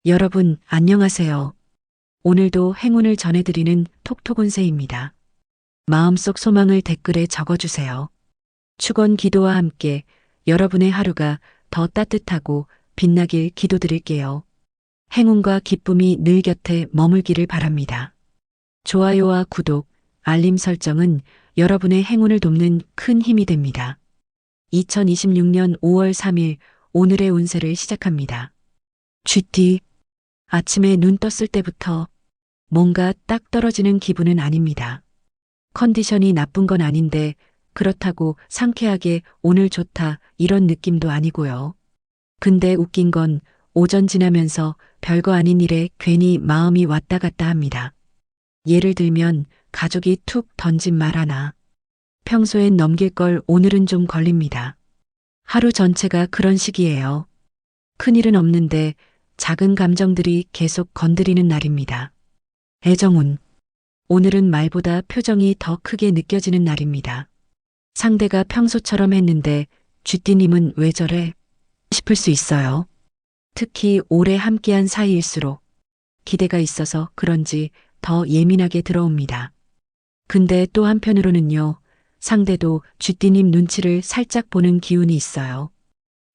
여러분, 안녕하세요. 오늘도 행운을 전해드리는 톡톡운세입니다. 마음속 소망을 댓글에 적어주세요. 축원 기도와 함께 여러분의 하루가 더 따뜻하고 빛나길 기도드릴게요. 행운과 기쁨이 늘 곁에 머물기를 바랍니다. 좋아요와 구독, 알림 설정은 여러분의 행운을 돕는 큰 힘이 됩니다. 2026년 5월 3일 오늘의 운세를 시작합니다. 쥐띠. 아침에 눈 떴을 때부터 뭔가 딱 떨어지는 기분은 아닙니다. 컨디션이 나쁜 건 아닌데 그렇다고 상쾌하게 오늘 좋다 이런 느낌도 아니고요. 근데 웃긴 건 오전 지나면서 별거 아닌 일에 괜히 마음이 왔다 갔다 합니다. 예를 들면 가족이 툭 던진 말 하나. 평소엔 넘길 걸 오늘은 좀 걸립니다. 하루 전체가 그런 식이에요. 큰일은 없는데 작은 감정들이 계속 건드리는 날입니다. 애정운. 오늘은 말보다 표정이 더 크게 느껴지는 날입니다. 상대가 평소처럼 했는데 쥐띠님은 왜 저래? 싶을 수 있어요. 특히 오래 함께한 사이일수록 기대가 있어서 그런지 더 예민하게 들어옵니다. 근데 또 한편으로는요, 상대도 쥐띠님 눈치를 살짝 보는 기운이 있어요.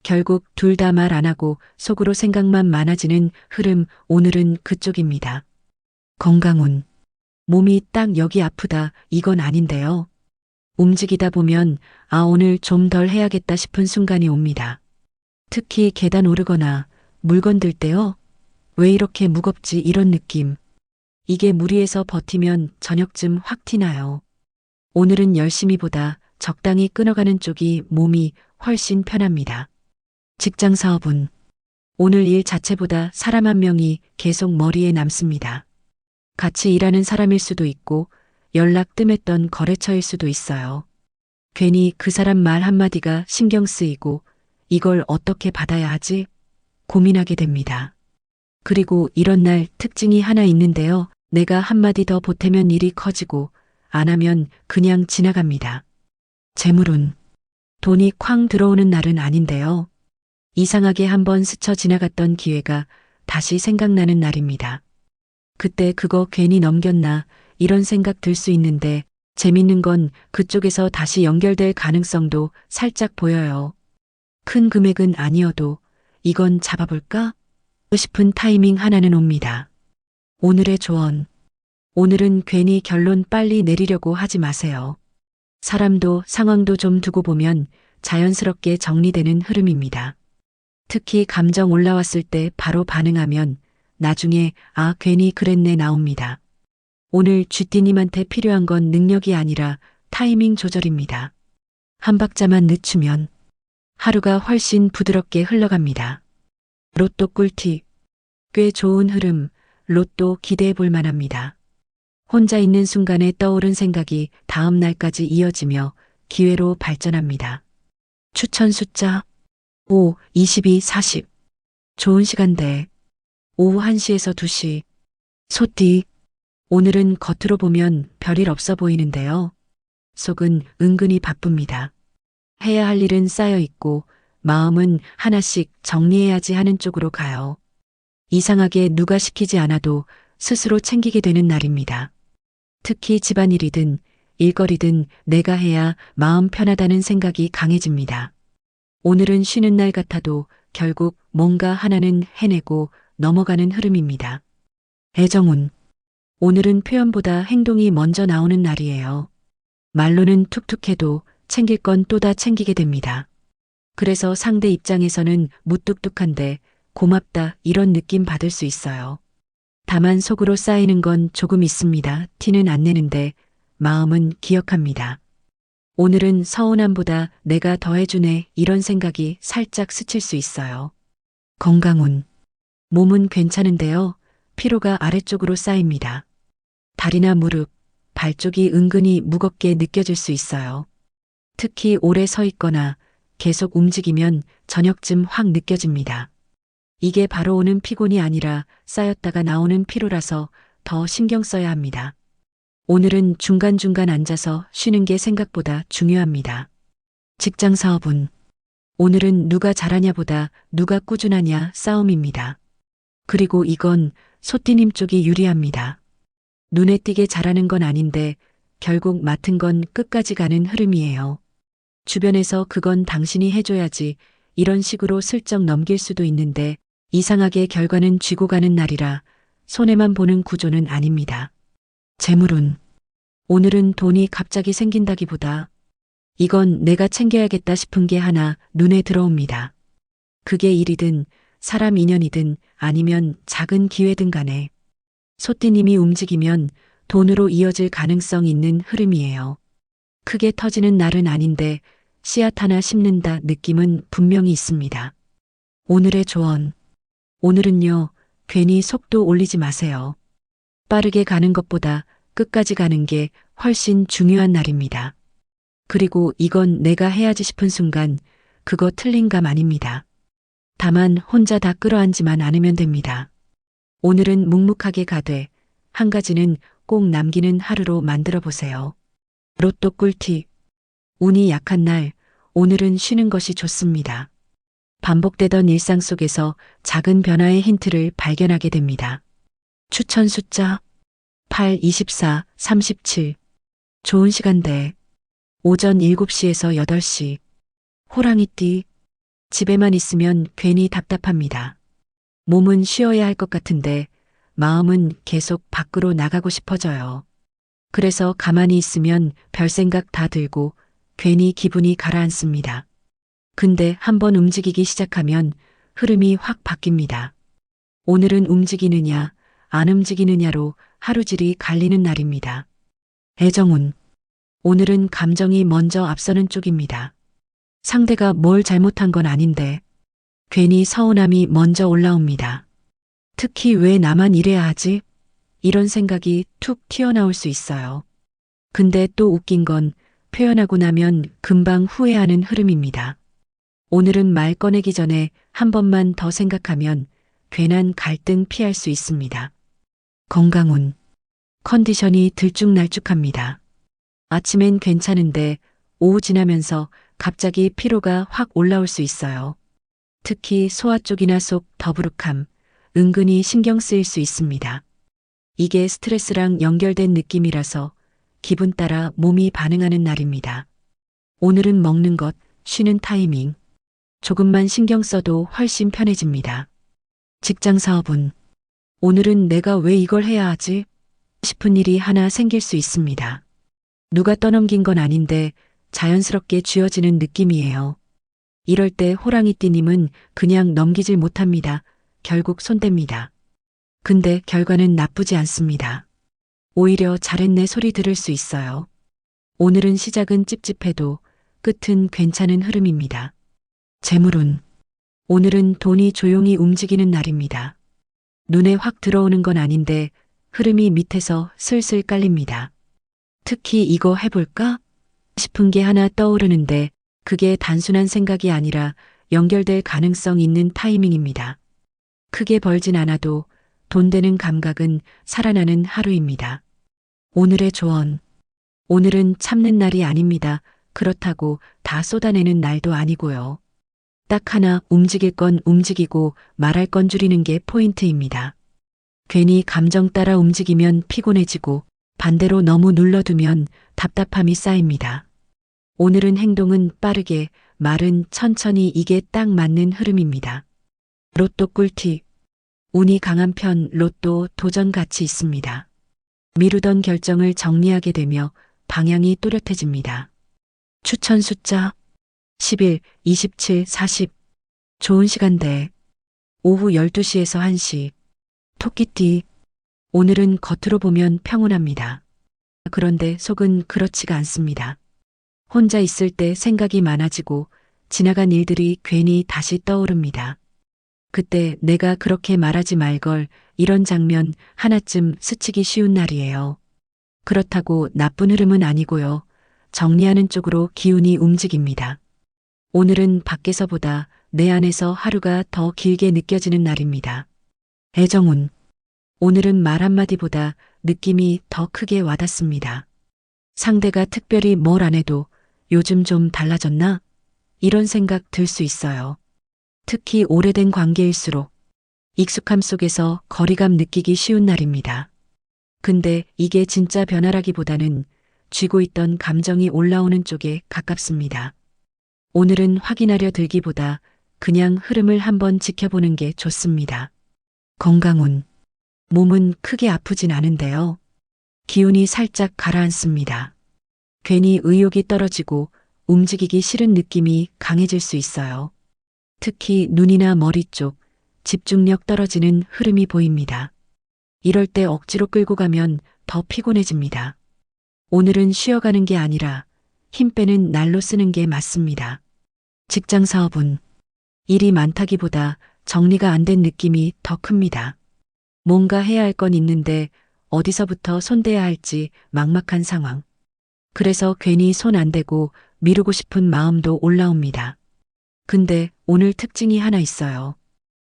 결국 둘 다 말 안 하고 속으로 생각만 많아지는 흐름, 오늘은 그쪽입니다. 건강운. 몸이 딱 여기 아프다 이건 아닌데요. 움직이다 보면 오늘 좀 덜 해야겠다 싶은 순간이 옵니다. 특히 계단 오르거나 물건 들 때요. 왜 이렇게 무겁지 이런 느낌. 이게 무리해서 버티면 저녁쯤 확 티나요. 오늘은 열심히보다 적당히 끊어가는 쪽이 몸이 훨씬 편합니다. 직장 사업운. 오늘 일 자체보다 사람 한 명이 계속 머리에 남습니다. 같이 일하는 사람일 수도 있고 연락 뜸했던 거래처일 수도 있어요. 괜히 그 사람 말 한마디가 신경 쓰이고 이걸 어떻게 받아야 하지? 고민하게 됩니다. 그리고 이런 날 특징이 하나 있는데요. 내가 한마디 더 보태면 일이 커지고 안 하면 그냥 지나갑니다. 재물운. 돈이 쾅 들어오는 날은 아닌데요. 이상하게 한번 스쳐 지나갔던 기회가 다시 생각나는 날입니다. 그때 그거 괜히 넘겼나 이런 생각 들 수 있는데 재밌는 건 그쪽에서 다시 연결될 가능성도 살짝 보여요. 큰 금액은 아니어도 이건 잡아볼까 싶은 타이밍 하나는 옵니다. 오늘의 조언. 오늘은 괜히 결론 빨리 내리려고 하지 마세요. 사람도 상황도 좀 두고 보면 자연스럽게 정리되는 흐름입니다. 특히 감정 올라왔을 때 바로 반응하면 나중에 괜히 그랬네 나옵니다. 오늘 쥐띠님한테 필요한 건 능력이 아니라 타이밍 조절입니다. 한 박자만 늦추면 하루가 훨씬 부드럽게 흘러갑니다. 로또 꿀팁. 꽤 좋은 흐름, 로또 기대해 볼 만합니다. 혼자 있는 순간에 떠오른 생각이 다음 날까지 이어지며 기회로 발전합니다. 추천 숫자 5, 22, 40. 좋은 시간대. 오후 1시에서 2시. 소띠. 오늘은 겉으로 보면 별일 없어 보이는데요. 속은 은근히 바쁩니다. 해야 할 일은 쌓여 있고 마음은 하나씩 정리해야지 하는 쪽으로 가요. 이상하게 누가 시키지 않아도 스스로 챙기게 되는 날입니다. 특히 집안일이든 일거리든 내가 해야 마음 편하다는 생각이 강해집니다. 오늘은 쉬는 날 같아도 결국 뭔가 하나는 해내고 넘어가는 흐름입니다. 애정운. 오늘은 표현보다 행동이 먼저 나오는 날이에요. 말로는 툭툭해도 챙길 건 또 다 챙기게 됩니다. 그래서 상대 입장에서는 무뚝뚝한데 고맙다 이런 느낌 받을 수 있어요. 다만 속으로 쌓이는 건 조금 있습니다. 티는 안 내는데 마음은 기억합니다. 오늘은 서운함보다 내가 더 해주네 이런 생각이 살짝 스칠 수 있어요. 건강운. 몸은 괜찮은데요. 피로가 아래쪽으로 쌓입니다. 다리나 무릎, 발 쪽이 은근히 무겁게 느껴질 수 있어요. 특히 오래 서 있거나 계속 움직이면 저녁쯤 확 느껴집니다. 이게 바로 오는 피곤이 아니라 쌓였다가 나오는 피로라서 더 신경 써야 합니다. 오늘은 중간중간 앉아서 쉬는 게 생각보다 중요합니다. 직장 사업운. 오늘은 누가 잘하냐보다 누가 꾸준하냐 싸움입니다. 그리고 이건 소띠님 쪽이 유리합니다. 눈에 띄게 잘하는 건 아닌데 결국 맡은 건 끝까지 가는 흐름이에요. 주변에서 그건 당신이 해줘야지 이런 식으로 슬쩍 넘길 수도 있는데 이상하게 결과는 쥐고 가는 날이라 손해만 보는 구조는 아닙니다. 재물운. 오늘은 돈이 갑자기 생긴다기보다 이건 내가 챙겨야겠다 싶은 게 하나 눈에 들어옵니다. 그게 일이든 사람 인연이든 아니면 작은 기회든 간에 소띠님이 움직이면 돈으로 이어질 가능성 있는 흐름이에요. 크게 터지는 날은 아닌데 씨앗 하나 심는다 느낌은 분명히 있습니다. 오늘의 조언. 오늘은요, 괜히 속도 올리지 마세요. 빠르게 가는 것보다 끝까지 가는 게 훨씬 중요한 날입니다. 그리고 이건 내가 해야지 싶은 순간 그거 틀린 감 아닙니다. 다만 혼자 다 끌어안지만 않으면 됩니다. 오늘은 묵묵하게 가되 한 가지는 꼭 남기는 하루로 만들어 보세요. 로또 꿀팁. 운이 약한 날, 오늘은 쉬는 것이 좋습니다. 반복되던 일상 속에서 작은 변화의 힌트를 발견하게 됩니다. 추천 숫자 8, 24, 37. 좋은 시간대. 오전 7시에서 8시. 호랑이띠. 집에만 있으면 괜히 답답합니다. 몸은 쉬어야 할 것 같은데 마음은 계속 밖으로 나가고 싶어져요. 그래서 가만히 있으면 별 생각 다 들고 괜히 기분이 가라앉습니다. 근데 한번 움직이기 시작하면 흐름이 확 바뀝니다. 오늘은 움직이느냐, 안 움직이느냐로 하루질이 갈리는 날입니다. 애정운. 오늘은 감정이 먼저 앞서는 쪽입니다. 상대가 뭘 잘못한 건 아닌데 괜히 서운함이 먼저 올라옵니다. 특히 왜 나만 이래야 하지? 이런 생각이 툭 튀어나올 수 있어요. 근데 또 웃긴 건 표현하고 나면 금방 후회하는 흐름입니다. 오늘은 말 꺼내기 전에 한 번만 더 생각하면 괜한 갈등 피할 수 있습니다. 건강운. 컨디션이 들쭉날쭉합니다. 아침엔 괜찮은데 오후 지나면서 갑자기 피로가 확 올라올 수 있어요. 특히 소화 쪽이나 속 더부룩함, 은근히 신경 쓰일 수 있습니다. 이게 스트레스랑 연결된 느낌이라서 기분 따라 몸이 반응하는 날입니다. 오늘은 먹는 것, 쉬는 타이밍. 조금만 신경 써도 훨씬 편해집니다. 직장 사업은. 오늘은 내가 왜 이걸 해야 하지? 싶은 일이 하나 생길 수 있습니다. 누가 떠넘긴 건 아닌데 자연스럽게 쥐어지는 느낌이에요. 이럴 때 호랑이띠님은 그냥 넘기질 못합니다. 결국 손댑니다. 근데 결과는 나쁘지 않습니다. 오히려 잘했네 소리 들을 수 있어요. 오늘은 시작은 찝찝해도 끝은 괜찮은 흐름입니다. 재물운. 오늘은 돈이 조용히 움직이는 날입니다. 눈에 확 들어오는 건 아닌데 흐름이 밑에서 슬슬 깔립니다. 특히 이거 해볼까? 싶은 게 하나 떠오르는데 그게 단순한 생각이 아니라 연결될 가능성 있는 타이밍입니다. 크게 벌진 않아도 돈 되는 감각은 살아나는 하루입니다. 오늘의 조언. 오늘은 참는 날이 아닙니다. 그렇다고 다 쏟아내는 날도 아니고요. 딱 하나 움직일 건 움직이고 말할 건 줄이는 게 포인트입니다. 괜히 감정 따라 움직이면 피곤해지고 반대로 너무 눌러두면 답답함이 쌓입니다. 오늘은 행동은 빠르게, 말은 천천히 이게 딱 맞는 흐름입니다. 로또 꿀팁. 운이 강한 편 로또 도전 가치 있습니다. 미루던 결정을 정리하게 되며 방향이 또렷해집니다. 추천 숫자 11, 27, 40. 좋은 시간대. 오후 12시에서 1시. 토끼띠. 오늘은 겉으로 보면 평온합니다. 그런데 속은 그렇지가 않습니다. 혼자 있을 때 생각이 많아지고 지나간 일들이 괜히 다시 떠오릅니다. 그때 내가 그렇게 말하지 말걸 이런 장면 하나쯤 스치기 쉬운 날이에요. 그렇다고 나쁜 흐름은 아니고요. 정리하는 쪽으로 기운이 움직입니다. 오늘은 밖에서보다 내 안에서 하루가 더 길게 느껴지는 날입니다. 애정운. 오늘은 말 한마디보다 느낌이 더 크게 와닿습니다. 상대가 특별히 뭘 안 해도 요즘 좀 달라졌나? 이런 생각 들 수 있어요. 특히 오래된 관계일수록 익숙함 속에서 거리감 느끼기 쉬운 날입니다. 근데 이게 진짜 변화라기보다는 쥐고 있던 감정이 올라오는 쪽에 가깝습니다. 오늘은 확인하려 들기보다 그냥 흐름을 한번 지켜보는 게 좋습니다. 건강운. 몸은 크게 아프진 않은데요. 기운이 살짝 가라앉습니다. 괜히 의욕이 떨어지고 움직이기 싫은 느낌이 강해질 수 있어요. 특히 눈이나 머리 쪽 집중력 떨어지는 흐름이 보입니다. 이럴 때 억지로 끌고 가면 더 피곤해집니다. 오늘은 쉬어가는 게 아니라 힘 빼는 날로 쓰는 게 맞습니다. 직장 사업은 일이 많다기보다 정리가 안 된 느낌이 더 큽니다. 뭔가 해야 할 건 있는데 어디서부터 손대야 할지 막막한 상황. 그래서 괜히 손 안 대고 미루고 싶은 마음도 올라옵니다. 근데 오늘 특징이 하나 있어요.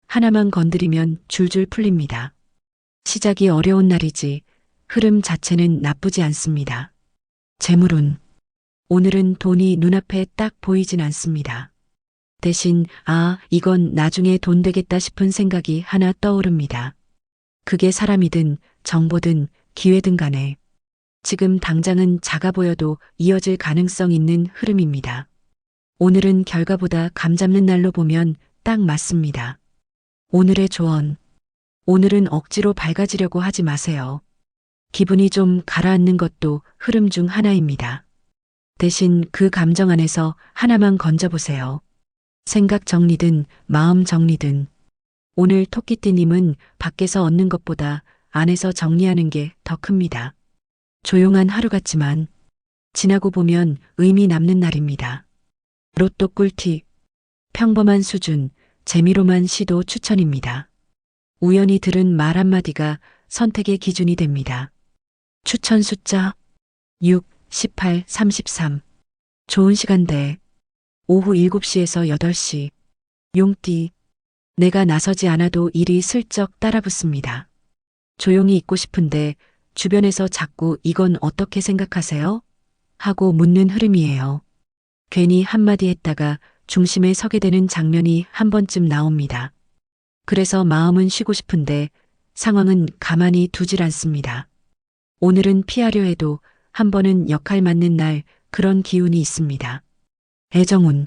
하나만 건드리면 줄줄 풀립니다. 시작이 어려운 날이지 흐름 자체는 나쁘지 않습니다. 재물운. 오늘은 돈이 눈앞에 딱 보이진 않습니다. 대신 이건 나중에 돈 되겠다 싶은 생각이 하나 떠오릅니다. 그게 사람이든 정보든 기회든 간에 지금 당장은 작아 보여도 이어질 가능성 있는 흐름입니다. 오늘은 결과보다 감 잡는 날로 보면 딱 맞습니다. 오늘의 조언. 오늘은 억지로 밝아지려고 하지 마세요. 기분이 좀 가라앉는 것도 흐름 중 하나입니다. 대신 그 감정 안에서 하나만 건져보세요. 생각 정리든 마음 정리든. 오늘 토끼띠님은 밖에서 얻는 것보다 안에서 정리하는 게 더 큽니다. 조용한 하루 같지만 지나고 보면 의미 남는 날입니다. 로또 꿀팁. 평범한 수준, 재미로만 시도 추천입니다. 우연히 들은 말 한마디가 선택의 기준이 됩니다. 추천 숫자 6, 18, 33. 좋은 시간대. 오후 7시에서 8시. 용띠. 내가 나서지 않아도 일이 슬쩍 따라붙습니다. 조용히 있고 싶은데 주변에서 자꾸 이건 어떻게 생각하세요? 하고 묻는 흐름이에요. 괜히 한마디 했다가 중심에 서게 되는 장면이 한 번쯤 나옵니다. 그래서 마음은 쉬고 싶은데 상황은 가만히 두질 않습니다. 오늘은 피하려 해도 한 번은 역할 맞는 날 그런 기운이 있습니다. 애정운.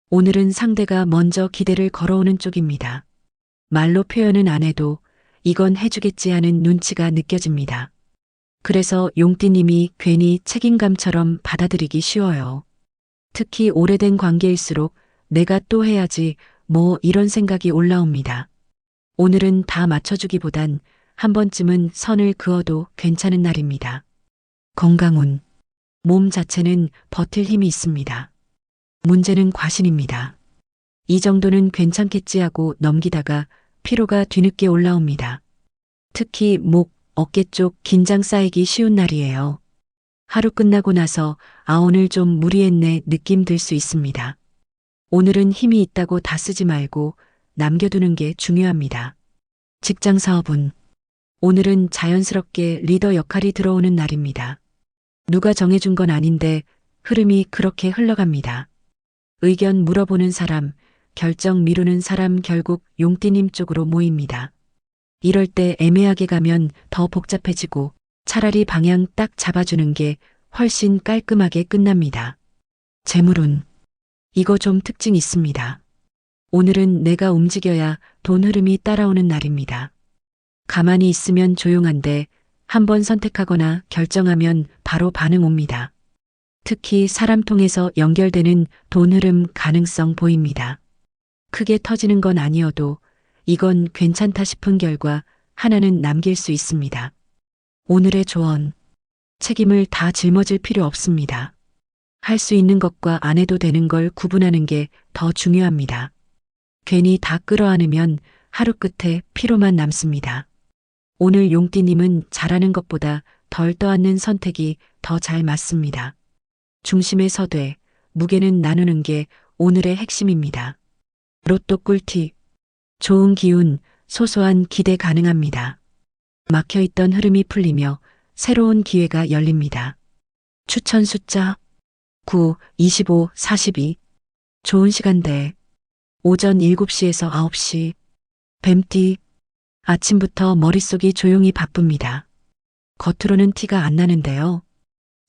오늘은 상대가 먼저 기대를 걸어오는 쪽입니다. 말로 표현은 안 해도 이건 해주겠지 하는 눈치가 느껴집니다. 그래서 용띠님이 괜히 책임감처럼 받아들이기 쉬워요. 특히 오래된 관계일수록 내가 또 해야지 뭐 이런 생각이 올라옵니다. 오늘은 다 맞춰주기보단 한 번쯤은 선을 그어도 괜찮은 날입니다. 건강운. 몸 자체는 버틸 힘이 있습니다. 문제는 과신입니다. 이 정도는 괜찮겠지 하고 넘기다가 피로가 뒤늦게 올라옵니다. 특히 목, 어깨 쪽 긴장 쌓이기 쉬운 날이에요. 하루 끝나고 나서 오늘 좀 무리했네 느낌 들 수 있습니다. 오늘은 힘이 있다고 다 쓰지 말고 남겨두는 게 중요합니다. 직장 사업은 오늘은 자연스럽게 리더 역할이 들어오는 날입니다. 누가 정해준 건 아닌데 흐름이 그렇게 흘러갑니다. 의견 물어보는 사람, 결정 미루는 사람 결국 용띠님 쪽으로 모입니다. 이럴 때 애매하게 가면 더 복잡해지고 차라리 방향 딱 잡아주는 게 훨씬 깔끔하게 끝납니다. 재물운. 이거 좀 특징 있습니다. 오늘은 내가 움직여야 돈 흐름이 따라오는 날입니다. 가만히 있으면 조용한데 한번 선택하거나 결정하면 바로 반응 옵니다. 특히 사람 통해서 연결되는 돈 흐름 가능성 보입니다. 크게 터지는 건 아니어도 이건 괜찮다 싶은 결과 하나는 남길 수 있습니다. 오늘의 조언. 책임을 다 짊어질 필요 없습니다. 할 수 있는 것과 안 해도 되는 걸 구분하는 게 더 중요합니다. 괜히 다 끌어안으면 하루 끝에 피로만 남습니다. 오늘 용띠님은 잘하는 것보다 덜 떠안는 선택이 더 잘 맞습니다. 중심에 서되 무게는 나누는 게 오늘의 핵심입니다. 로또 꿀팁. 좋은 기운, 소소한 기대 가능합니다. 막혀있던 흐름이 풀리며 새로운 기회가 열립니다. 추천 숫자 9, 25, 42. 좋은 시간대. 오전 7시에서 9시. 뱀띠. 아침부터 머릿속이 조용히 바쁩니다. 겉으로는 티가 안 나는데요.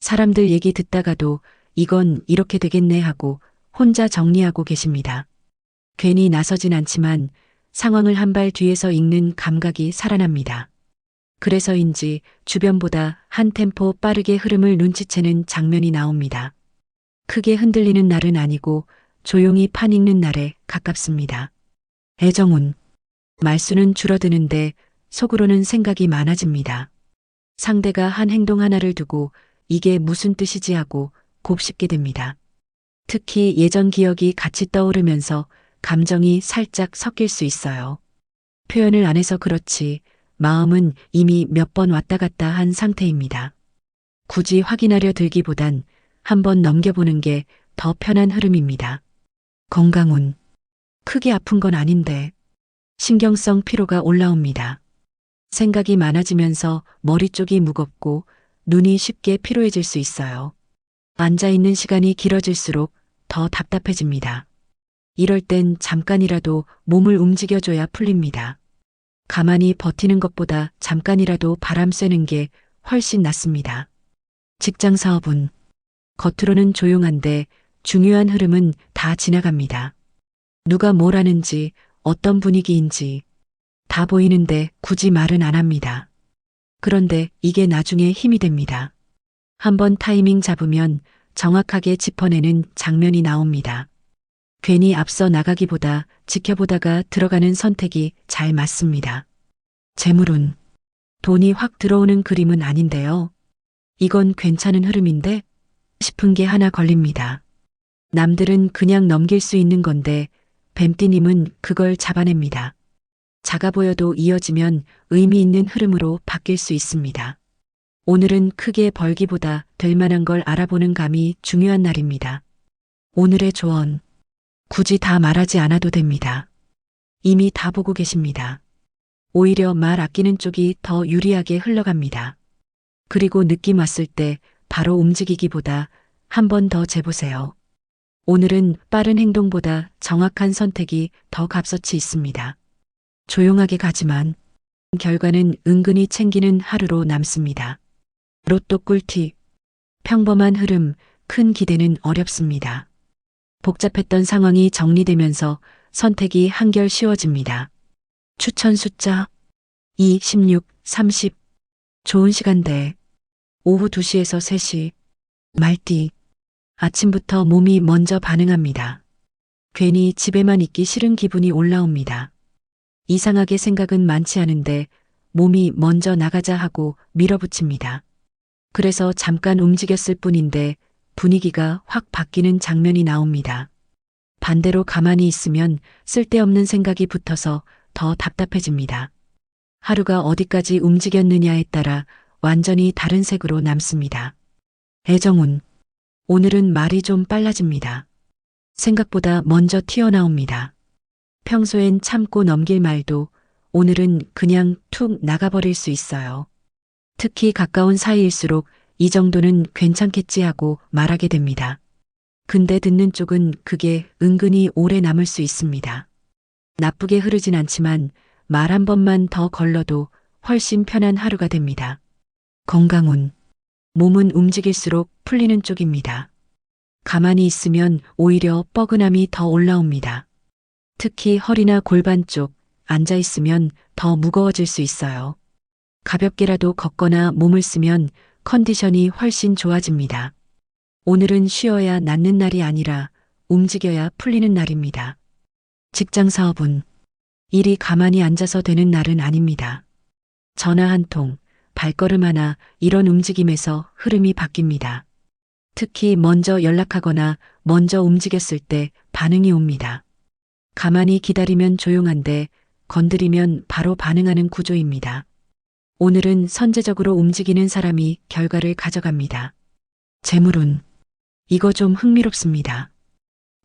사람들 얘기 듣다가도 이건 이렇게 되겠네 하고 혼자 정리하고 계십니다. 괜히 나서진 않지만 상황을 한 발 뒤에서 읽는 감각이 살아납니다. 그래서인지 주변보다 한 템포 빠르게 흐름을 눈치채는 장면이 나옵니다. 크게 흔들리는 날은 아니고 조용히 판 읽는 날에 가깝습니다. 애정운. 말수는 줄어드는데 속으로는 생각이 많아집니다. 상대가 한 행동 하나를 두고 이게 무슨 뜻이지 하고 곱씹게 됩니다. 특히 예전 기억이 같이 떠오르면서 감정이 살짝 섞일 수 있어요. 표현을 안 해서 그렇지 마음은 이미 몇 번 왔다 갔다 한 상태입니다. 굳이 확인하려 들기보단 한번 넘겨보는 게 더 편한 흐름입니다. 건강운. 크게 아픈 건 아닌데 신경성 피로가 올라옵니다. 생각이 많아지면서 머리 쪽이 무겁고 눈이 쉽게 피로해질 수 있어요. 앉아있는 시간이 길어질수록 더 답답해집니다. 이럴 땐 잠깐이라도 몸을 움직여줘야 풀립니다. 가만히 버티는 것보다 잠깐이라도 바람 쐬는 게 훨씬 낫습니다. 직장 사업은 겉으로는 조용한데 중요한 흐름은 다 지나갑니다. 누가 뭘 하는지 어떤 분위기인지 다 보이는데 굳이 말은 안 합니다. 그런데 이게 나중에 힘이 됩니다. 한번 타이밍 잡으면 정확하게 짚어내는 장면이 나옵니다. 괜히 앞서 나가기보다 지켜보다가 들어가는 선택이 잘 맞습니다. 재물운. 돈이 확 들어오는 그림은 아닌데요. 이건 괜찮은 흐름인데 싶은 게 하나 걸립니다. 남들은 그냥 넘길 수 있는 건데 뱀띠님은 그걸 잡아냅니다. 작아 보여도 이어지면 의미 있는 흐름으로 바뀔 수 있습니다. 오늘은 크게 벌기보다 될 만한 걸 알아보는 감이 중요한 날입니다. 오늘의 조언. 굳이 다 말하지 않아도 됩니다. 이미 다 보고 계십니다. 오히려 말 아끼는 쪽이 더 유리하게 흘러갑니다. 그리고 느낌 왔을 때 바로 움직이기보다 한 번 더 재보세요. 오늘은 빠른 행동보다 정확한 선택이 더 값어치 있습니다. 조용하게 가지만 결과는 은근히 챙기는 하루로 남습니다. 로또 꿀팁. 평범한 흐름, 큰 기대는 어렵습니다. 복잡했던 상황이 정리되면서 선택이 한결 쉬워집니다. 추천 숫자 2, 16, 30. 좋은 시간대. 오후 2시에서 3시. 말띠. 아침부터 몸이 먼저 반응합니다. 괜히 집에만 있기 싫은 기분이 올라옵니다. 이상하게 생각은 많지 않은데 몸이 먼저 나가자 하고 밀어붙입니다. 그래서 잠깐 움직였을 뿐인데 분위기가 확 바뀌는 장면이 나옵니다. 반대로 가만히 있으면 쓸데없는 생각이 붙어서 더 답답해집니다. 하루가 어디까지 움직였느냐에 따라 완전히 다른 색으로 남습니다. 애정운. 오늘은 말이 좀 빨라집니다. 생각보다 먼저 튀어나옵니다. 평소엔 참고 넘길 말도 오늘은 그냥 툭 나가버릴 수 있어요. 특히 가까운 사이일수록 이 정도는 괜찮겠지 하고 말하게 됩니다. 근데 듣는 쪽은 그게 은근히 오래 남을 수 있습니다. 나쁘게 흐르진 않지만 말 한 번만 더 걸러도 훨씬 편한 하루가 됩니다. 건강운. 몸은 움직일수록 풀리는 쪽입니다. 가만히 있으면 오히려 뻐근함이 더 올라옵니다. 특히 허리나 골반 쪽 앉아 있으면 더 무거워질 수 있어요. 가볍게라도 걷거나 몸을 쓰면 컨디션이 훨씬 좋아집니다. 오늘은 쉬어야 낫는 날이 아니라 움직여야 풀리는 날입니다. 직장 사업은 일이 가만히 앉아서 되는 날은 아닙니다. 전화 한 통, 발걸음 하나 이런 움직임에서 흐름이 바뀝니다. 특히 먼저 연락하거나 먼저 움직였을 때 반응이 옵니다. 가만히 기다리면 조용한데 건드리면 바로 반응하는 구조입니다. 오늘은 선제적으로 움직이는 사람이 결과를 가져갑니다. 재물운. 이거 좀 흥미롭습니다.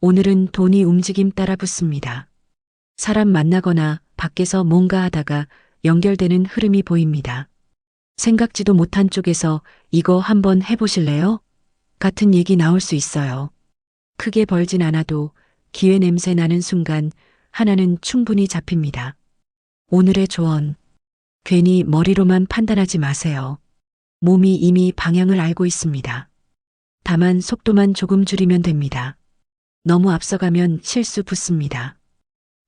오늘은 돈이 움직임 따라 붙습니다. 사람 만나거나 밖에서 뭔가 하다가 연결되는 흐름이 보입니다. 생각지도 못한 쪽에서 이거 한번 해보실래요? 같은 얘기 나올 수 있어요. 크게 벌진 않아도 기회 냄새 나는 순간 하나는 충분히 잡힙니다. 오늘의 조언. 괜히 머리로만 판단하지 마세요. 몸이 이미 방향을 알고 있습니다. 다만 속도만 조금 줄이면 됩니다. 너무 앞서가면 실수 붙습니다.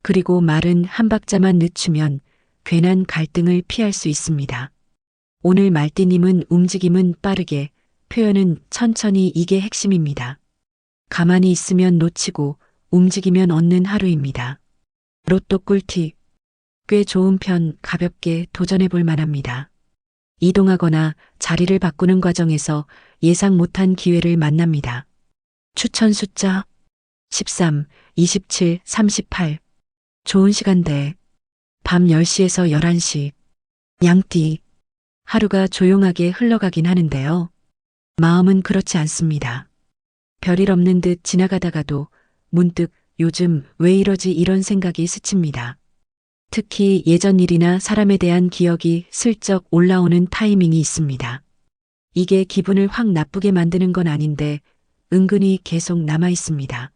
그리고 말은 한 박자만 늦추면 괜한 갈등을 피할 수 있습니다. 오늘 말띠님은 움직임은 빠르게, 표현은 천천히 이게 핵심입니다. 가만히 있으면 놓치고 움직이면 얻는 하루입니다. 로또 꿀팁. 꽤 좋은 편 가볍게 도전해 볼 만합니다. 이동하거나 자리를 바꾸는 과정에서 예상 못한 기회를 만납니다. 추천 숫자 13, 27, 38. 좋은 시간대. 밤 10시에서 11시. 양띠. 하루가 조용하게 흘러가긴 하는데요. 마음은 그렇지 않습니다. 별일 없는 듯 지나가다가도 문득 요즘 왜 이러지 이런 생각이 스칩니다. 특히 예전 일이나 사람에 대한 기억이 슬쩍 올라오는 타이밍이 있습니다. 이게 기분을 확 나쁘게 만드는 건 아닌데 은근히 계속 남아 있습니다.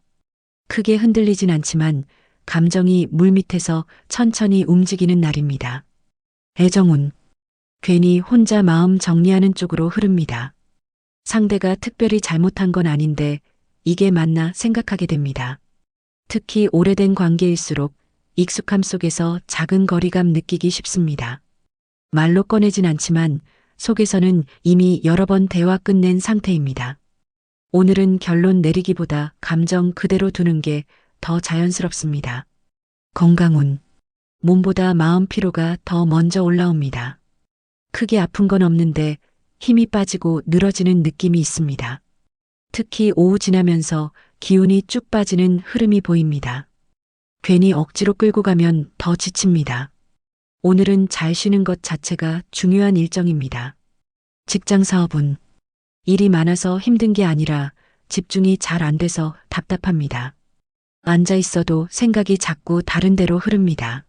크게 흔들리진 않지만 감정이 물밑에서 천천히 움직이는 날입니다. 애정운. 괜히 혼자 마음 정리하는 쪽으로 흐릅니다. 상대가 특별히 잘못한 건 아닌데 이게 맞나 생각하게 됩니다. 특히 오래된 관계일수록 익숙함 속에서 작은 거리감 느끼기 쉽습니다. 말로 꺼내진 않지만 속에서는 이미 여러 번 대화 끝낸 상태입니다. 오늘은 결론 내리기보다 감정 그대로 두는 게 더 자연스럽습니다. 건강운. 몸보다 마음 피로가 더 먼저 올라옵니다. 크게 아픈 건 없는데 힘이 빠지고 늘어지는 느낌이 있습니다. 특히 오후 지나면서 기운이 쭉 빠지는 흐름이 보입니다. 괜히 억지로 끌고 가면 더 지칩니다. 오늘은 잘 쉬는 것 자체가 중요한 일정입니다. 직장 사업은 일이 많아서 힘든 게 아니라 집중이 잘 안 돼서 답답합니다. 앉아 있어도 생각이 자꾸 다른 데로 흐릅니다.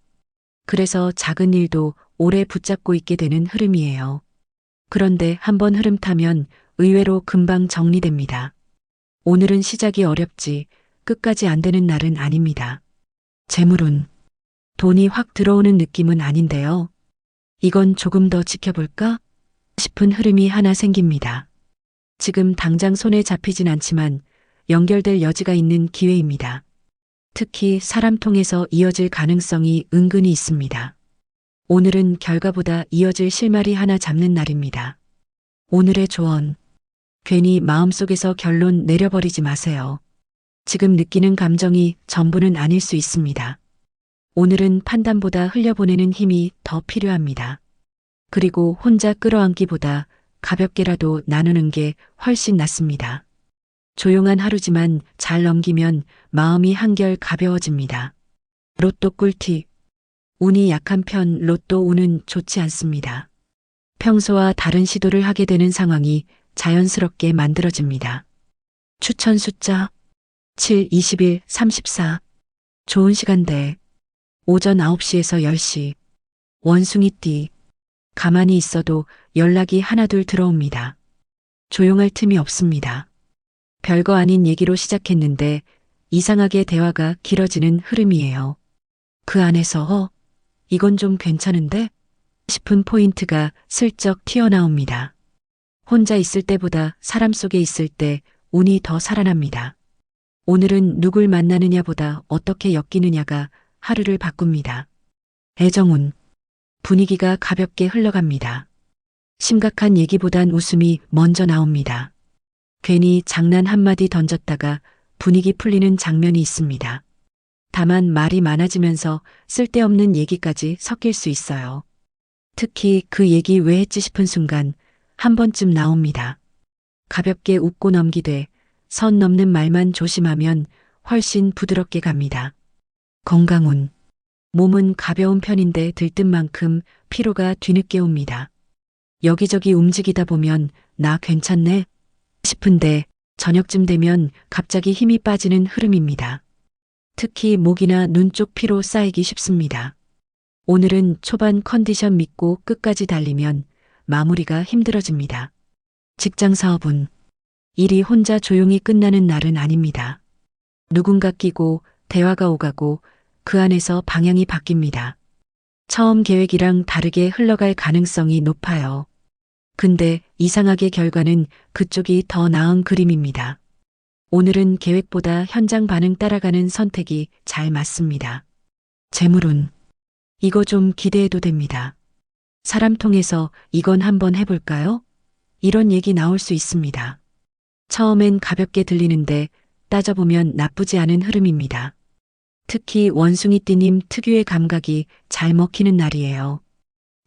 그래서 작은 일도 오래 붙잡고 있게 되는 흐름이에요. 그런데 한번 흐름 타면 의외로 금방 정리됩니다. 오늘은 시작이 어렵지 끝까지 안 되는 날은 아닙니다. 재물운. 돈이 확 들어오는 느낌은 아닌데요. 이건 조금 더 지켜볼까 싶은 흐름이 하나 생깁니다. 지금 당장 손에 잡히진 않지만 연결될 여지가 있는 기회입니다. 특히 사람 통해서 이어질 가능성이 은근히 있습니다. 오늘은 결과보다 이어질 실마리 하나 잡는 날입니다. 오늘의 조언. 괜히 마음속에서 결론 내려버리지 마세요. 지금 느끼는 감정이 전부는 아닐 수 있습니다. 오늘은 판단보다 흘려보내는 힘이 더 필요합니다. 그리고 혼자 끌어안기보다 가볍게라도 나누는 게 훨씬 낫습니다. 조용한 하루지만 잘 넘기면 마음이 한결 가벼워집니다. 로또 꿀팁. 운이 약한 편 로또 운은 좋지 않습니다. 평소와 다른 시도를 하게 되는 상황이 자연스럽게 만들어집니다. 추천 숫자 7, 21, 34. 좋은 시간대. 오전 9시에서 10시. 원숭이띠. 가만히 있어도 연락이 하나둘 들어옵니다. 조용할 틈이 없습니다. 별거 아닌 얘기로 시작했는데 이상하게 대화가 길어지는 흐름이에요. 그 안에서 이건 좀 괜찮은데? 싶은 포인트가 슬쩍 튀어나옵니다. 혼자 있을 때보다 사람 속에 있을 때 운이 더 살아납니다. 오늘은 누굴 만나느냐보다 어떻게 엮이느냐가 하루를 바꿉니다. 애정운. 분위기가 가볍게 흘러갑니다. 심각한 얘기보단 웃음이 먼저 나옵니다. 괜히 장난 한마디 던졌다가 분위기 풀리는 장면이 있습니다. 다만 말이 많아지면서 쓸데없는 얘기까지 섞일 수 있어요. 특히 그 얘기 왜 했지 싶은 순간 한 번쯤 나옵니다. 가볍게 웃고 넘기되 선 넘는 말만 조심하면 훨씬 부드럽게 갑니다. 건강운. 몸은 가벼운 편인데 들뜬 만큼 피로가 뒤늦게 옵니다. 여기저기 움직이다 보면 나 괜찮네 싶은데 저녁쯤 되면 갑자기 힘이 빠지는 흐름입니다. 특히 목이나 눈 쪽 피로 쌓이기 쉽습니다. 오늘은 초반 컨디션 믿고 끝까지 달리면 마무리가 힘들어집니다. 직장 사업은 일이 혼자 조용히 끝나는 날은 아닙니다. 누군가 끼고 대화가 오가고 그 안에서 방향이 바뀝니다. 처음 계획이랑 다르게 흘러갈 가능성이 높아요. 근데 이상하게 결과는 그쪽이 더 나은 그림입니다. 오늘은 계획보다 현장 반응 따라가는 선택이 잘 맞습니다. 재물운. 이거 좀 기대해도 됩니다. 사람 통해서 이건 한번 해볼까요? 이런 얘기 나올 수 있습니다. 처음엔 가볍게 들리는데 따져보면 나쁘지 않은 흐름입니다. 특히 원숭이띠님 특유의 감각이 잘 먹히는 날이에요.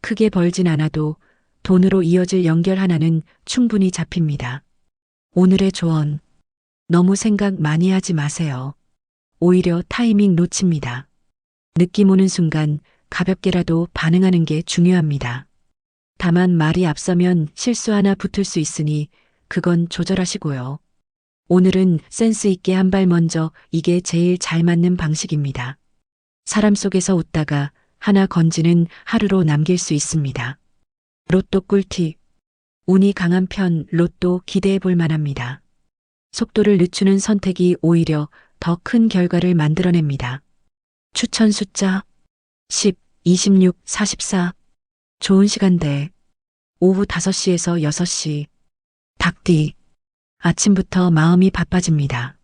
크게 벌진 않아도 돈으로 이어질 연결 하나는 충분히 잡힙니다. 오늘의 조언. 너무 생각 많이 하지 마세요. 오히려 타이밍 놓칩니다. 느낌 오는 순간 가볍게라도 반응하는 게 중요합니다. 다만 말이 앞서면 실수 하나 붙을 수 있으니 그건 조절하시고요. 오늘은 센스 있게 한 발 먼저 이게 제일 잘 맞는 방식입니다. 사람 속에서 웃다가 하나 건지는 하루로 남길 수 있습니다. 로또 꿀팁. 운이 강한 편 로또 기대해 볼 만합니다. 속도를 늦추는 선택이 오히려 더 큰 결과를 만들어냅니다. 추천 숫자 10, 26, 44. 좋은 시간대. 오후 5시에서 6시. 닭띠. 아침부터 마음이 바빠집니다.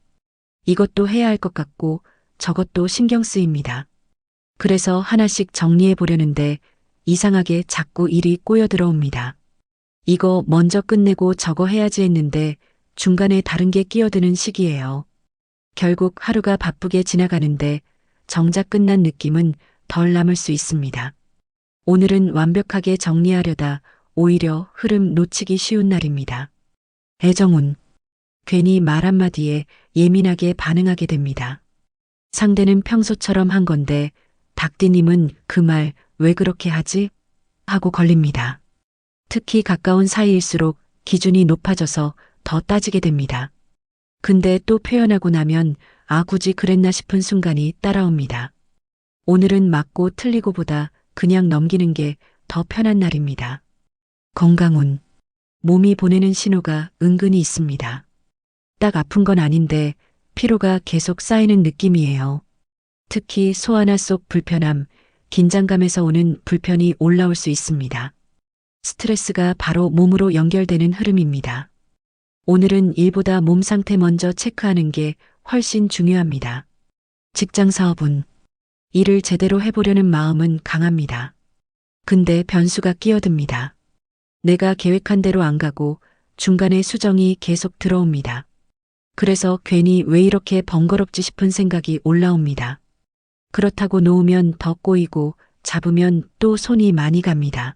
이것도 해야 할 것 같고 저것도 신경 쓰입니다. 그래서 하나씩 정리해 보려는데 이상하게 자꾸 일이 꼬여 들어옵니다. 이거 먼저 끝내고 저거 해야지 했는데 중간에 다른 게 끼어드는 시기예요. 결국 하루가 바쁘게 지나가는데 정작 끝난 느낌은 덜 남을 수 있습니다. 오늘은 완벽하게 정리하려다 오히려 흐름 놓치기 쉬운 날입니다. 애정운. 괜히 말 한마디에 예민하게 반응하게 됩니다. 상대는 평소처럼 한 건데 닭띠님은 그 말 왜 그렇게 하지? 하고 걸립니다. 특히 가까운 사이일수록 기준이 높아져서 더 따지게 됩니다. 근데 또 표현하고 나면 아 굳이 그랬나 싶은 순간이 따라옵니다. 오늘은 맞고 틀리고보다 그냥 넘기는 게 더 편한 날입니다. 건강운. 몸이 보내는 신호가 은근히 있습니다. 딱 아픈 건 아닌데 피로가 계속 쌓이는 느낌이에요. 특히 소화나 속 불편함, 긴장감에서 오는 불편이 올라올 수 있습니다. 스트레스가 바로 몸으로 연결되는 흐름입니다. 오늘은 일보다 몸 상태 먼저 체크하는 게 훨씬 중요합니다. 직장 사업은 일을 제대로 해보려는 마음은 강합니다. 근데 변수가 끼어듭니다. 내가 계획한 대로 안 가고 중간에 수정이 계속 들어옵니다. 그래서 괜히 왜 이렇게 번거롭지 싶은 생각이 올라옵니다. 그렇다고 놓으면 더 꼬이고 잡으면 또 손이 많이 갑니다.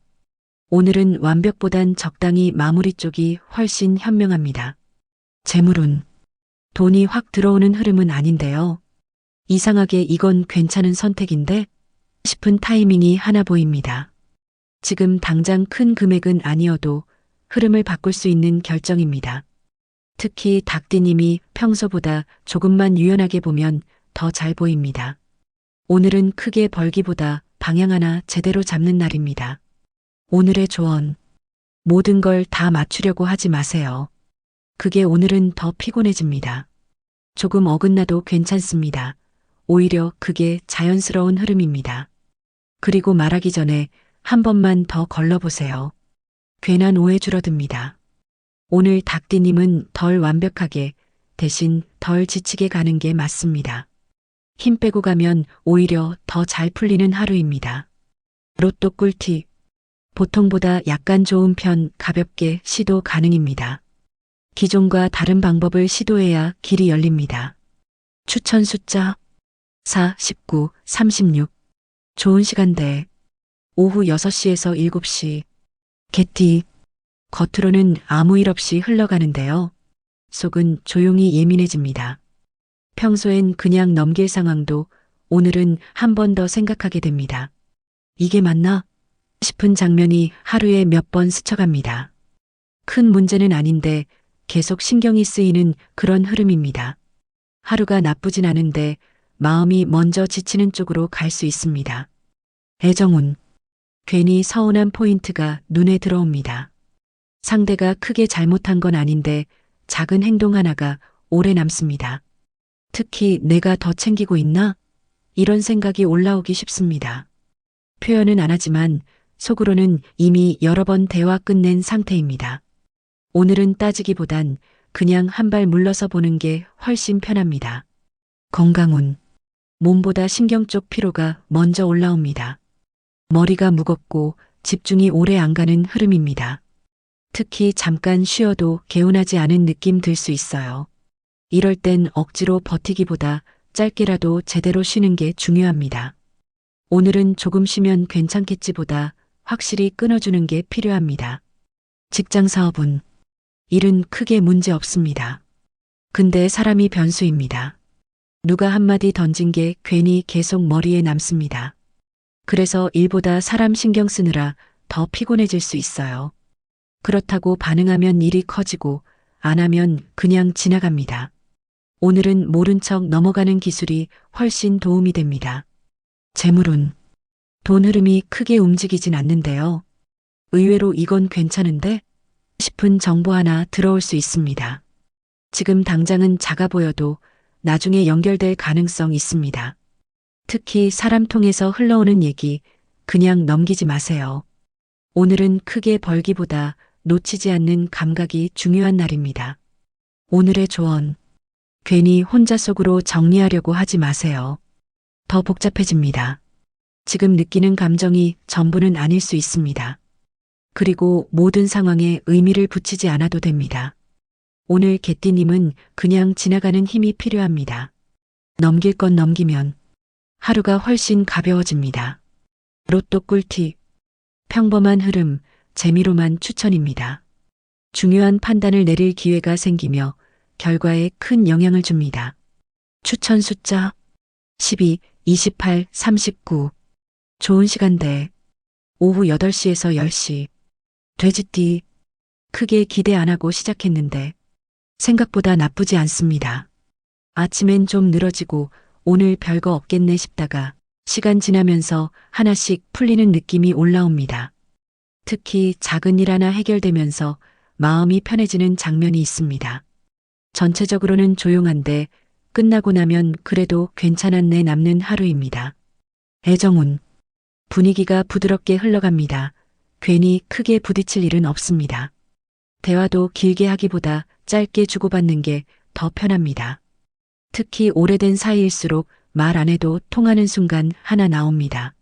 오늘은 완벽보단 적당히 마무리 쪽이 훨씬 현명합니다. 재물운. 돈이 확 들어오는 흐름은 아닌데요. 이상하게 이건 괜찮은 선택인데 싶은 타이밍이 하나 보입니다. 지금 당장 큰 금액은 아니어도 흐름을 바꿀 수 있는 결정입니다. 특히 닭띠님이 평소보다 조금만 유연하게 보면 더 잘 보입니다. 오늘은 크게 벌기보다 방향 하나 제대로 잡는 날입니다. 오늘의 조언. 모든 걸 다 맞추려고 하지 마세요. 그게 오늘은 더 피곤해집니다. 조금 어긋나도 괜찮습니다. 오히려 그게 자연스러운 흐름입니다. 그리고 말하기 전에 한 번만 더 걸러보세요. 괜한 오해 줄어듭니다. 오늘 닭띠님은 덜 완벽하게 대신 덜 지치게 가는 게 맞습니다. 힘 빼고 가면 오히려 더 잘 풀리는 하루입니다. 로또 꿀팁. 보통보다 약간 좋은 편 가볍게 시도 가능입니다. 기존과 다른 방법을 시도해야 길이 열립니다. 추천 숫자 4, 19, 36. 좋은 시간대. 오후 6시에서 7시. 개띠. 겉으로는 아무 일 없이 흘러가는데요. 속은 조용히 예민해집니다. 평소엔 그냥 넘길 상황도 오늘은 한 번 더 생각하게 됩니다. 이게 맞나? 싶은 장면이 하루에 몇 번 스쳐갑니다. 큰 문제는 아닌데 계속 신경이 쓰이는 그런 흐름입니다. 하루가 나쁘진 않은데 마음이 먼저 지치는 쪽으로 갈 수 있습니다. 애정운. 괜히 서운한 포인트가 눈에 들어옵니다. 상대가 크게 잘못한 건 아닌데 작은 행동 하나가 오래 남습니다. 특히 내가 더 챙기고 있나? 이런 생각이 올라오기 쉽습니다. 표현은 안 하지만 속으로는 이미 여러 번 대화 끝낸 상태입니다. 오늘은 따지기보단 그냥 한 발 물러서 보는 게 훨씬 편합니다. 건강운. 몸보다 신경 쪽 피로가 먼저 올라옵니다. 머리가 무겁고 집중이 오래 안 가는 흐름입니다. 특히 잠깐 쉬어도 개운하지 않은 느낌 들 수 있어요. 이럴 땐 억지로 버티기보다 짧게라도 제대로 쉬는 게 중요합니다. 오늘은 조금 쉬면 괜찮겠지보다 확실히 끊어주는 게 필요합니다. 직장 사업은 일은 크게 문제 없습니다. 근데 사람이 변수입니다. 누가 한마디 던진 게 괜히 계속 머리에 남습니다. 그래서 일보다 사람 신경 쓰느라 더 피곤해질 수 있어요. 그렇다고 반응하면 일이 커지고 안 하면 그냥 지나갑니다. 오늘은 모른 척 넘어가는 기술이 훨씬 도움이 됩니다. 재물운. 돈 흐름이 크게 움직이진 않는데요. 의외로 이건 괜찮은데 싶은 정보 하나 들어올 수 있습니다. 지금 당장은 작아 보여도 나중에 연결될 가능성 있습니다. 특히 사람 통해서 흘러오는 얘기 그냥 넘기지 마세요. 오늘은 크게 벌기보다 놓치지 않는 감각이 중요한 날입니다. 오늘의 조언. 괜히 혼자 속으로 정리하려고 하지 마세요. 더 복잡해집니다. 지금 느끼는 감정이 전부는 아닐 수 있습니다. 그리고 모든 상황에 의미를 붙이지 않아도 됩니다. 오늘 개띠님은 그냥 지나가는 힘이 필요합니다. 넘길 건 넘기면 하루가 훨씬 가벼워집니다. 로또 꿀팁. 평범한 흐름, 재미로만 추천입니다. 중요한 판단을 내릴 기회가 생기며 결과에 큰 영향을 줍니다. 추천 숫자 12, 28, 39. 좋은 시간대. 오후 8시에서 10시. 돼지띠. 크게 기대 안 하고 시작했는데 생각보다 나쁘지 않습니다. 아침엔 좀 늘어지고 오늘 별거 없겠네 싶다가 시간 지나면서 하나씩 풀리는 느낌이 올라옵니다. 특히 작은 일 하나 해결되면서 마음이 편해지는 장면이 있습니다. 전체적으로는 조용한데 끝나고 나면 그래도 괜찮았네 남는 하루입니다. 애정운. 분위기가 부드럽게 흘러갑니다. 괜히 크게 부딪힐 일은 없습니다. 대화도 길게 하기보다 짧게 주고받는 게 더 편합니다. 특히 오래된 사이일수록 말 안 해도 통하는 순간 하나 나옵니다.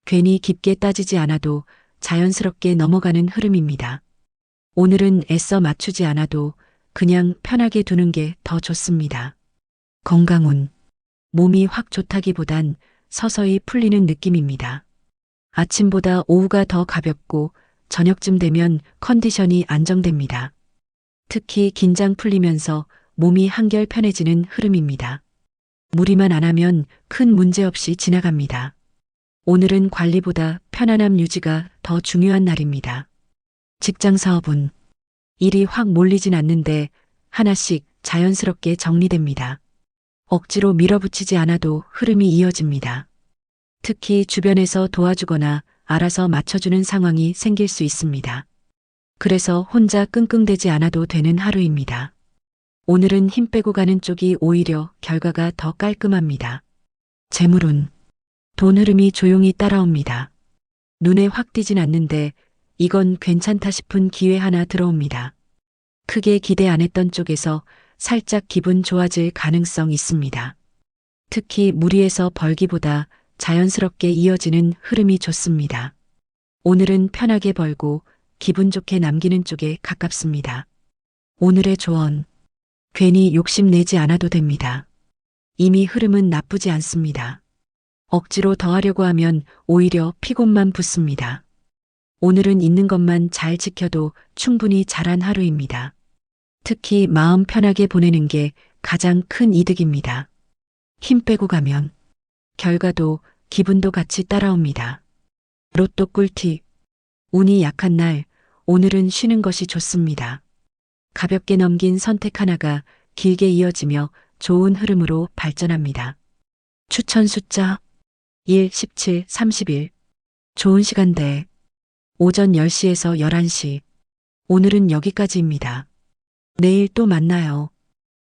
괜히 깊게 따지지 않아도 자연스럽게 넘어가는 흐름입니다. 오늘은 애써 맞추지 않아도 그냥 편하게 두는 게 더 좋습니다. 건강운. 몸이 확 좋다기보단 서서히 풀리는 느낌입니다. 아침보다 오후가 더 가볍고 저녁쯤 되면 컨디션이 안정됩니다. 특히 긴장 풀리면서 몸이 한결 편해지는 흐름입니다. 무리만 안 하면 큰 문제 없이 지나갑니다. 오늘은 관리보다 편안함 유지가 더 중요한 날입니다. 직장 사업은 일이 확 몰리진 않는데 하나씩 자연스럽게 정리됩니다. 억지로 밀어붙이지 않아도 흐름이 이어집니다. 특히 주변에서 도와주거나 알아서 맞춰주는 상황이 생길 수 있습니다. 그래서 혼자 끙끙대지 않아도 되는 하루입니다. 오늘은 힘 빼고 가는 쪽이 오히려 결과가 더 깔끔합니다. 재물운. 돈 흐름이 조용히 따라옵니다. 눈에 확 띄진 않는데 이건 괜찮다 싶은 기회 하나 들어옵니다. 크게 기대 안 했던 쪽에서 살짝 기분 좋아질 가능성 있습니다. 특히 무리해서 벌기보다 자연스럽게 이어지는 흐름이 좋습니다. 오늘은 편하게 벌고 기분 좋게 남기는 쪽에 가깝습니다. 오늘의 조언. 괜히 욕심내지 않아도 됩니다. 이미 흐름은 나쁘지 않습니다. 억지로 더 하려고 하면 오히려 피곤만 붙습니다. 오늘은 있는 것만 잘 지켜도 충분히 잘한 하루입니다. 특히 마음 편하게 보내는 게 가장 큰 이득입니다. 힘 빼고 가면 결과도 기분도 같이 따라옵니다. 로또 꿀팁. 운이 약한 날, 오늘은 쉬는 것이 좋습니다. 가볍게 넘긴 선택 하나가 길게 이어지며 좋은 흐름으로 발전합니다. 추천 숫자 1, 17, 31. 좋은 시간대. 오전 10시에서 11시. 오늘은 여기까지입니다. 내일 또 만나요.